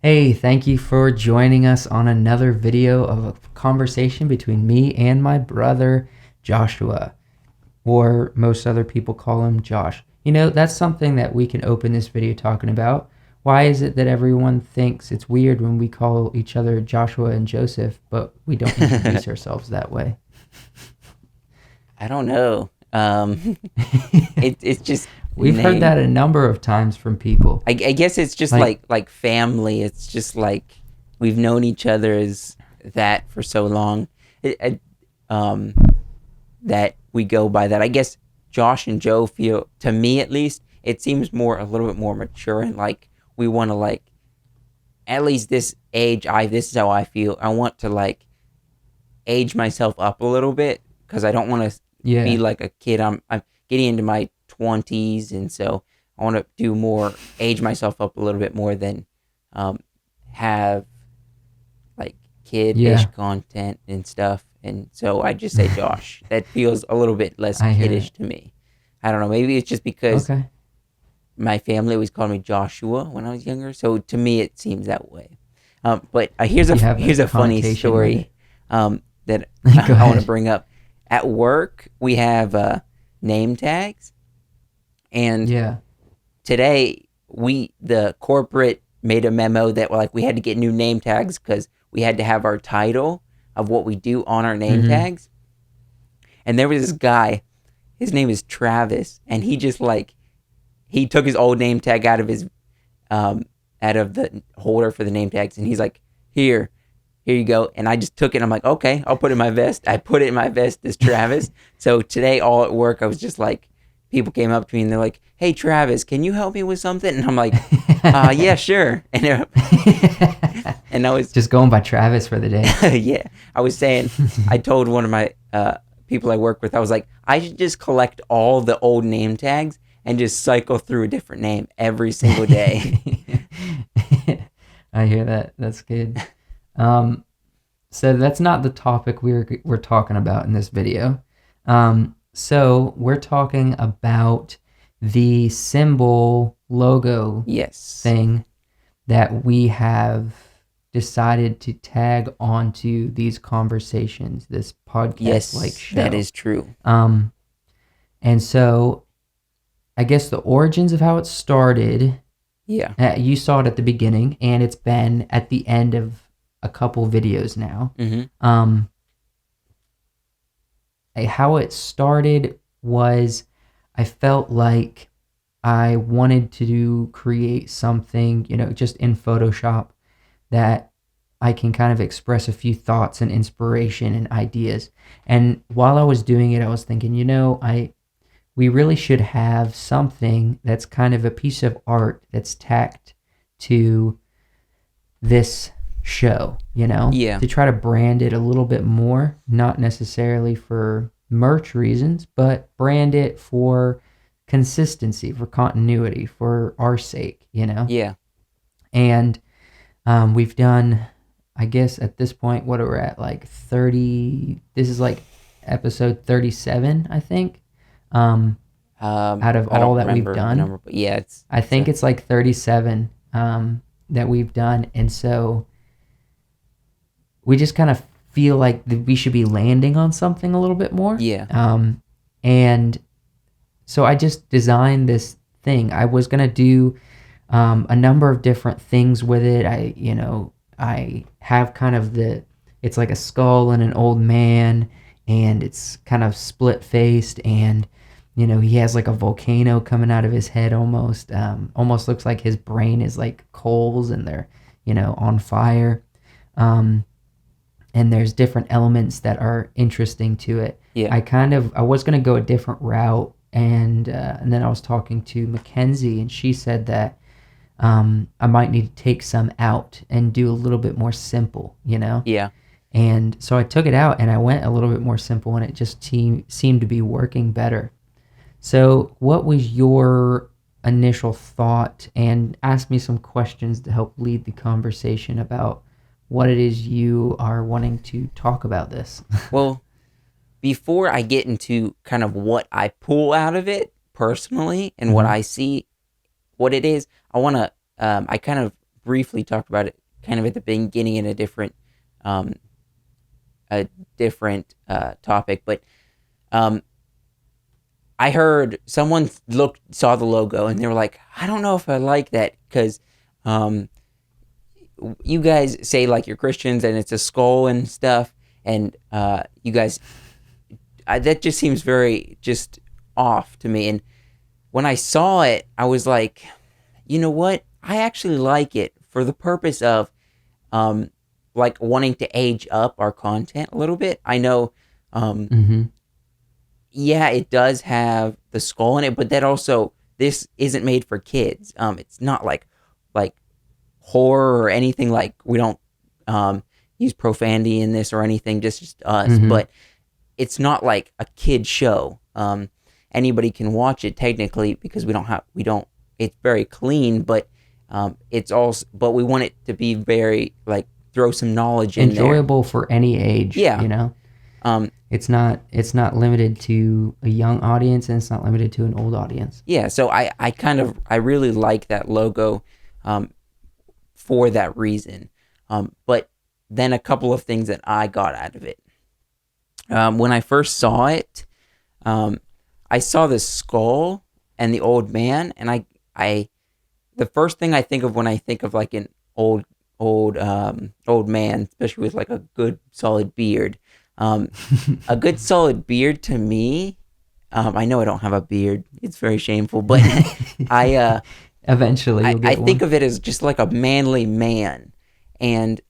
Hey, thank you for joining us on another video of a conversation between me and my brother Joshua, or most other people call him Josh. That's something that we can open this video talking about. Why is it that everyone thinks it's weird when we call each other Joshua and Joseph, but we don't introduce ourselves that way? I don't know. It's just We've heard name. that a number of times from people. I guess it's just Like, like family. It's just like we've known each other as that for so long. Um, that we go by that. I guess Josh and Joe feel, to me at least, it seems a little bit more mature and like we want to like at least this age. This is how I feel. I want to like age myself up a little bit because I don't want to be yeah, like a kid. I'm getting into my 20s, and so I want to do more, age myself up a little bit more than um, have like kid-ish yeah, content and stuff. And so I just say Josh. That feels a little bit less I hear kiddish that. to me. I don't know. Maybe it's just because Okay. my family always called me Joshua when I was younger, so to me it seems that way. But here's a You have a here's a funny connotation with story it. that Go I want to ahead. bring up. At work, we have name tags, and Yeah. today the corporate made a memo that like we had to get new name tags because we had to have our title of what we do on our name Mm-hmm. tags. And there was this guy, his name is Travis, and he just like he took his old name tag um out of the holder for the name tags, and he's like, here you go. And I just took it. And I'm like, okay, I'll put it in my vest. I put it in my vest as Travis. So today, all at work, I was just like, people came up to me and they're like, hey, Travis, can you help me with something? And I'm like, yeah, sure. And I was, Just going by Travis for the day. yeah, I was saying, I told one of my people I work with, I was like, I should just collect all the old name tags and just cycle through a different name every single day. I hear that. That's good. Um, so that's not the topic we're talking about in this video. So we're talking about the symbol logo Yes. thing that we have decided to tag onto these conversations, this podcast like Yes, that show. is true. Um, and so I guess the origins of how it started, Yeah. you saw it at the beginning, and it's been at the end of a couple videos now. Mm-hmm. Um, how it started was I felt like I wanted to create something, just in Photoshop that I can kind of express a few thoughts and inspiration and ideas. And while I was doing it, I was thinking, we really should have something that's kind of a piece of art that's tacked to this show, Yeah. to try to brand it a little bit more, not necessarily for merch reasons, but brand it for consistency, for continuity, for our sake. Yeah. And we've done, I guess at this point, what we're at, like 30, this is like episode 37, I think. Out of I all don't that we've remember the done, number, but yeah, I it's think a it's like 37 that we've done. And so we just kind of feel like we should be landing on something a little bit more. yeah. And so I just designed this thing. I was going to do a number of different things with it. I have kind of it's like a skull and an old man, and it's kind of split faced, and he has like a volcano coming out of his head almost. Almost looks like his brain is like coals and they're on fire. Um, and there's different elements that are interesting to it. Yeah. I was gonna go a different route, and then I was talking to Mackenzie, and she said that I might need to take some out and do a little bit more simple. Yeah. And so I took it out and I went a little bit more simple, and it just seemed to be working better. So, what was your initial thought? And ask me some questions to help lead the conversation about what it is you are wanting to talk about this. Well, before I get into kind of what I pull out of it personally and what Hmm. I see what it is, I want to I kind of briefly talked about it kind of at the beginning in um, a different topic, but um, I heard someone saw the logo and they were like, I don't know if I like that because um, you guys say like you're Christians and it's a skull and stuff, and you guys that just seems very just off to me. And when I saw it, I was like, you know what? I actually like it for the purpose of um, like wanting to age up our content a little bit. I know, um, Mm-hmm. yeah, it does have the skull in it, but that also this isn't made for kids. It's not like horror or anything. Like we don't use profanity in this or anything. Just us, Mm-hmm. but it's not like a kid show. Anybody can watch it technically because we don't. It's very clean, but it's also but we want it to be very like throw some knowledge in there. Enjoyable for any age, Yeah. you know. Um, It's not limited to a young audience, and it's not limited to an old audience. yeah. So I really like that logo um, for that reason. But then a couple of things that I got out of it. When I first saw it, um, I saw the skull and the old man, and I the first thing I think of when I think of like an old man, especially with like a good solid beard. Um, a good solid beard to me. I know I don't have a beard; it's very shameful, but I Eventually, you'll I get think one. of it as just like a manly man, and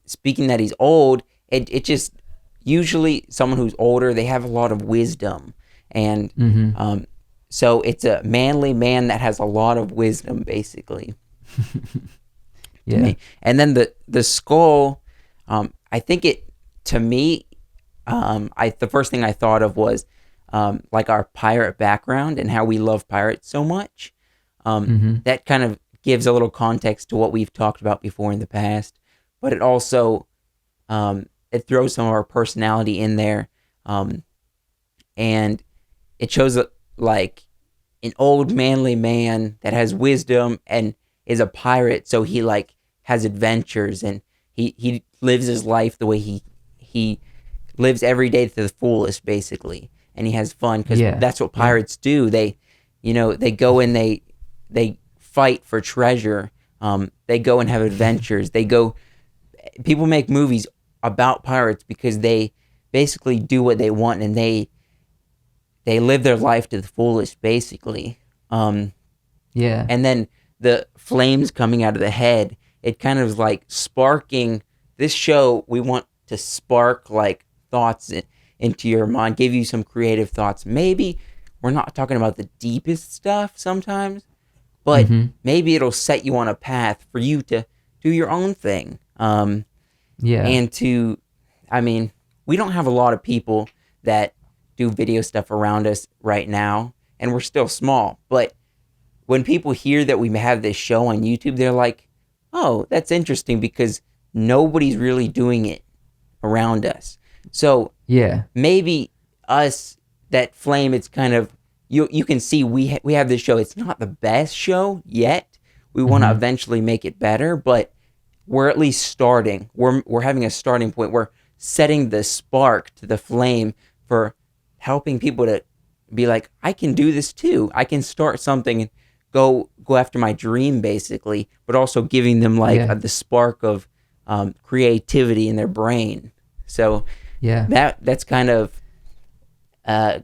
speaking that he's old, it just usually someone who's older they have a lot of wisdom, and Mm-hmm. so it's a manly man that has a lot of wisdom, basically to Yeah. me. And then the skull, I think it to me, I the first thing I thought of was like our pirate background and how we love pirates so much. Mm-hmm. That kind of gives a little context to what we've talked about before in the past, but it also it throws some of our personality in there, um, and it shows like an old manly man that has wisdom and is a pirate. So he like has adventures and he lives his life the way he lives every day to the fullest, basically, and he has fun because Yeah. that's what Yeah. pirates do. They go and they fight for treasure. They go and have adventures. People make movies about pirates because they basically do what they want and they live their life to the fullest, basically. Um, Yeah. and then the flames coming out of the head, it kind of like sparking this show. We want to spark like thoughts into your mind, give you some creative thoughts. Maybe we're not talking about the deepest stuff sometimes, but Mm-hmm. maybe it'll set you on a path for you to do your own thing. Yeah. And to, I mean, we don't have a lot of people that do video stuff around us right now, and we're still small. But when people hear that we have this show on YouTube, they're like, oh, that's interesting because nobody's really doing it around us. So Yeah. maybe us, that flame, it's kind of, you can see we have this show. It's not the best show yet. We want to Mm-hmm. eventually make it better, but we're at least starting. We're having a starting point. We're setting the spark to the flame for helping people to be like, I can do this too. I can start something and go after my dream, basically, but also giving them like Yeah. the spark of creativity in their brain. So Yeah. that's kind of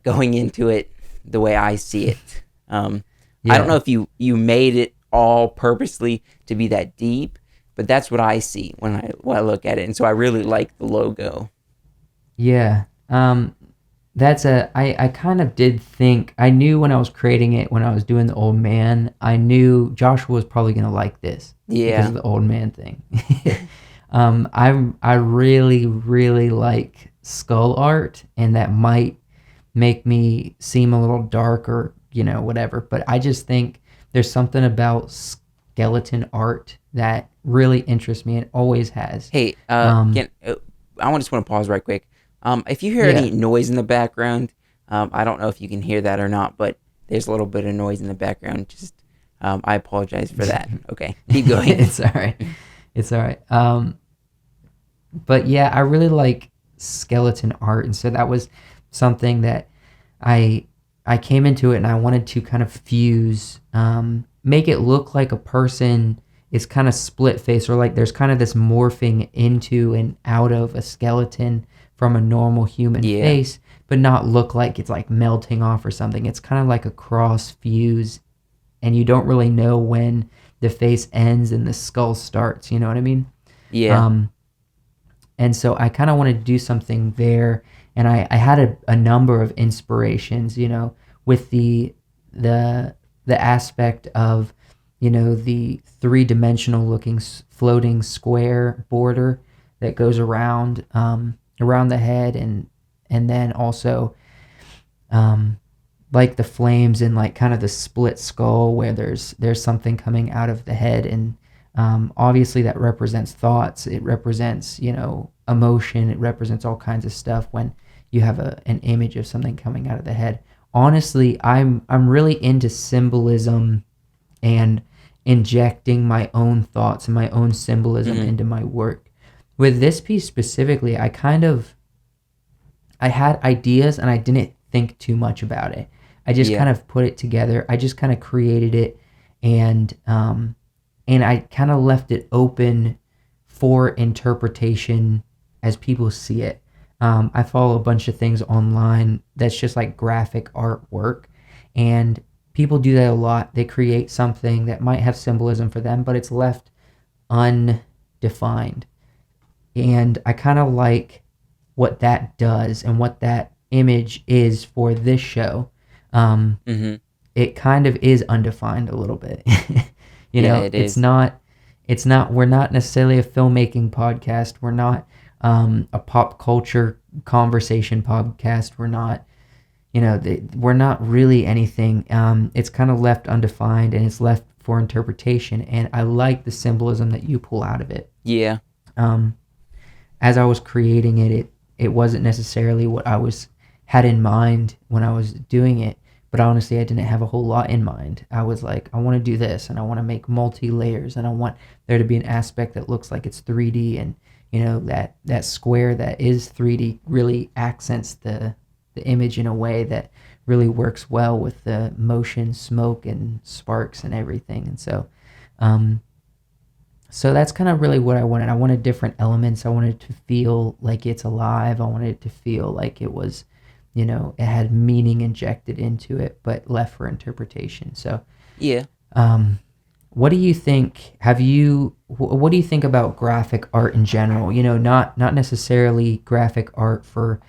going into it the way I see it. I don't know Yeah. if you made it all purposely to be that deep, but that's what I see when I look at it, and so I really like the logo. Yeah. I kind of did think, I knew when I was creating it, when I was doing the old man, I knew Joshua was probably going to like this because Yeah, of the old man thing. I really, really like skull art, and that might make me seem a little dark or, whatever. But I just think there's something about skeleton art that really interests me and always has. hey, Um, can I just want to pause right quick. If you hear any yeah. noise in the background, I don't know if you can hear that or not, but there's a little bit of noise in the background. Just I apologize for that. Okay, keep going. It's all right. It's all right. But yeah, I really like skeleton art, and so that was something that I I came into it, and I wanted to kind of fuse, make it look like a person is kind of split face, or like there's kind of this morphing into and out of a skeleton from a normal human Yeah, face, but not look like it's like melting off or something. It's kind of like a cross fuse, and you don't really know when the face ends and the skull starts. You know what I mean? yeah, Um, and so I kind of wanted to do something there, and I had a number of inspirations, with the the aspect of, the three-dimensional looking floating square border that goes around the head, and then also, um, like the flames and like kind of the split skull where there's something coming out of the head, and obviously that represents thoughts, it represents, emotion, it represents all kinds of stuff when you have an image of something coming out of the head. Honestly, I'm really into symbolism and injecting my own thoughts and my own symbolism hmm into my work. With this piece specifically, I had ideas and I didn't think too much about it. I just yeah, kind of put it together. I just kind of created it, and I kind of left it open for interpretation as people see it. I follow a bunch of things online that's just like graphic artwork, and people do that a lot. They create something that might have symbolism for them, but it's left undefined. And I kind of like what that does and what that image is for this show. Um, hmm it kind of is undefined a little bit. yeah. It It's is. not, we're not necessarily a filmmaking podcast. We're not a pop culture conversation podcast. We're not, we're not really anything. It's kind of left undefined, and it's left for interpretation. And I like the symbolism that you pull out of it. Yeah, Um, as I was creating it, it wasn't necessarily what I was had in mind when I was doing it. But honestly, I didn't have a whole lot in mind. I was like, I want to do this, and I want to make multi layers, and I want there to be an aspect that looks like it's 3D, and that square that is 3D really accents the image in a way that really works well with the motion, smoke, and sparks and everything. And um, so that's kind of really what I wanted. I wanted different elements. I wanted to feel like it's alive. I wanted it to feel like it was, it had meaning injected into it, but left for interpretation. So, yeah. um, what do you think? What do you think about graphic art in general? Not necessarily graphic art for,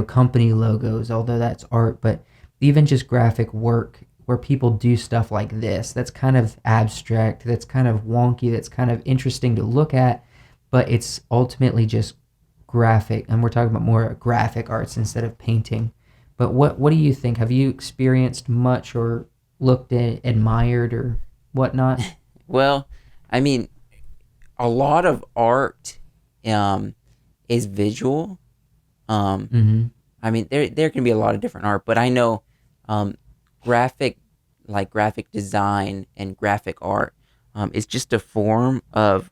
company logos, although that's art, but even just graphic work where people do stuff like this. That's kind of abstract, that's kind of wonky, that's kind of interesting to look at, but it's ultimately just graphic, and we're talking about more graphic arts instead of painting. But what do you think? Have you experienced much or looked at, admired, or whatnot? Well, I mean, a lot of art um, is visual. Um, Mm-hmm. I mean, there can be a lot of different art, but I know um, graphic like graphic design and graphic art is just a form of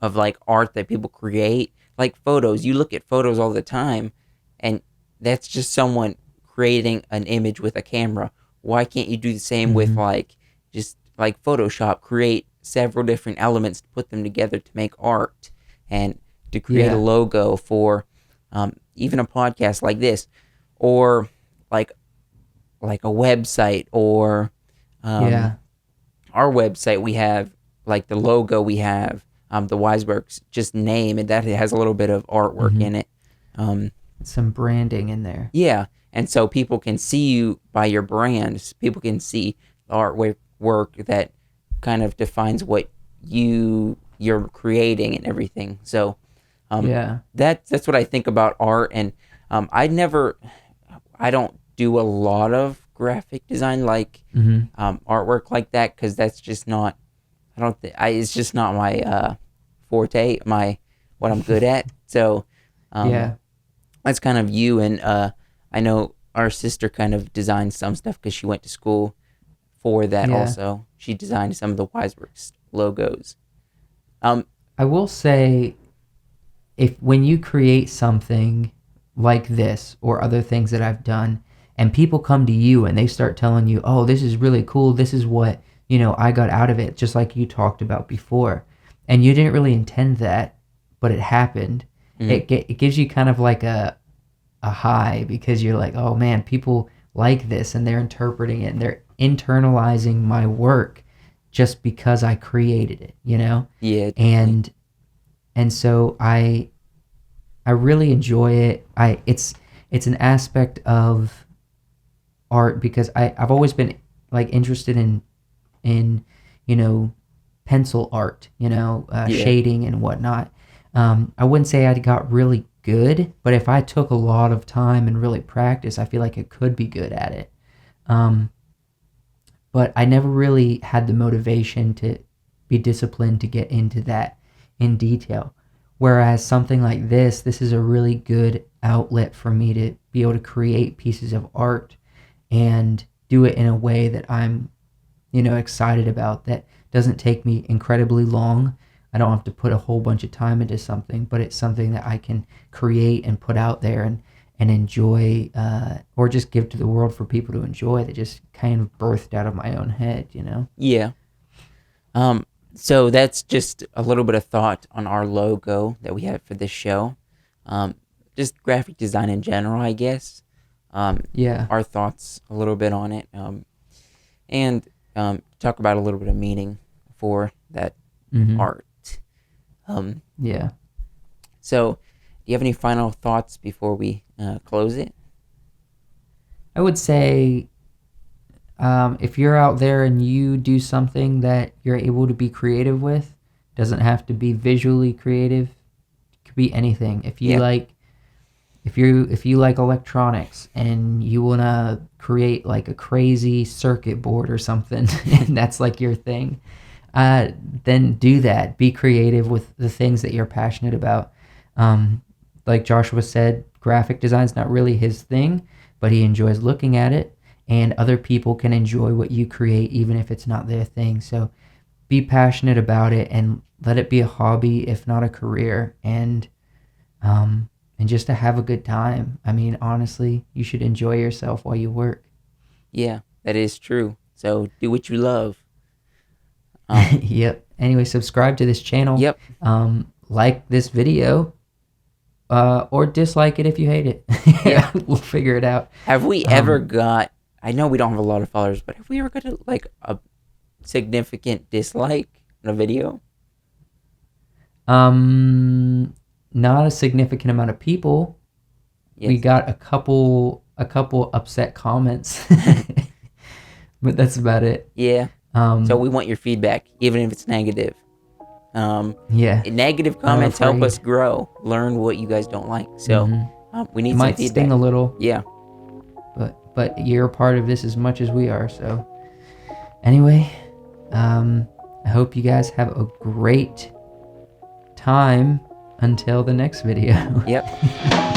like art that people create. Like photos, you look at photos all the time, and that's just someone creating an image with a camera. Why can't you do the same with Mm-hmm. like just like Photoshop? Create several different elements to put them together to make art and to create a Yeah. logo for even a podcast like this, or like like a website, or um, Yeah. our website. We have like the logo, we have the Wiseworks just name, and that has a little bit of artwork Mm-hmm. in it. Um, Some branding in there. yeah, and so people can see you by your brand. People can see the artwork work that kind of defines what you're creating and everything. So um, Yeah. that's what I think about art, and I don't do a lot of graphic design like Mm-hmm. artwork like that, because that's just not. I don't. It's just not my forte. My what I'm good at. So um, Yeah. that's kind of you, and I know our sister kind of designed some stuff because she went to school for that. Yeah. Also, she designed some of the WiseWorks logos. Um, I will say, if when you create something like this or other things that I've done, and people come to you and they start telling you, "Oh, this is really cool. This is what, I got out of it," just like you talked about before. And you didn't really intend that, but it happened. mhm. It gives you kind of like a high, because you're like, "Oh man, people like this and they're interpreting it and they're internalizing my work just because I created it." Yeah, definitely. And so I really enjoy it. It's an aspect of art, because I've always been like interested in you know pencil art, Yeah, shading and whatnot. I wouldn't say I got really good, but if I took a lot of time and really practice, I feel like I could be good at it. Um, but I never really had the motivation to be disciplined to get into that in detail. Whereas something like this is a really good outlet for me to be able to create pieces of art and do it in a way that I'm, excited about, that doesn't take me incredibly long. I don't have to put a whole bunch of time into something, but it's something that I can create and put out there and enjoy, or just give to the world for people to enjoy, that just kind of birthed out of my own head. yeah. Um, so that's just a little bit of thought on our logo that we have for this show. Um, just graphic design in general, I guess. Um, Yeah. our thoughts a little bit on it, and talk about a little bit of meaning for that Mm-hmm. art. Um, Yeah. so, do you have any final thoughts before we close it? I would say, if you're out there and you do something that you're able to be creative with, doesn't have to be visually creative. It could be anything. Yeah, If you like electronics and you want to create like a crazy circuit board or something, and that's like your thing, then do that. Be creative with the things that you're passionate about. Um, like Joshua said, graphic design's not really his thing, but he enjoys looking at it, and other people can enjoy what you create even if it's not their thing. So be passionate about it and let it be a hobby, if not a career, and just to have a good time. I mean, honestly, you should enjoy yourself while you work. yeah, that is true. So, do what you love. Um, Yep. Anyway, subscribe to this channel. yep, Like this video, or dislike it if you hate it. yeah. We'll figure it out. Have we ever Um, got? I know we don't have a lot of followers, but have we ever got like a significant dislike on a video? um, Not a significant amount of people. We Yes. got a couple upset comments, but that's about it. Yeah. So Um, we want your feedback, even if it's negative. Um, yeah, Negative I'm not comments help us afraid. grow, learn what you guys don't like. So Hmm. we It need some might sting feedback. a little, Yeah. but you're a part of this as much as we are. So anyway, I hope you guys have a great time until the next video. Yep.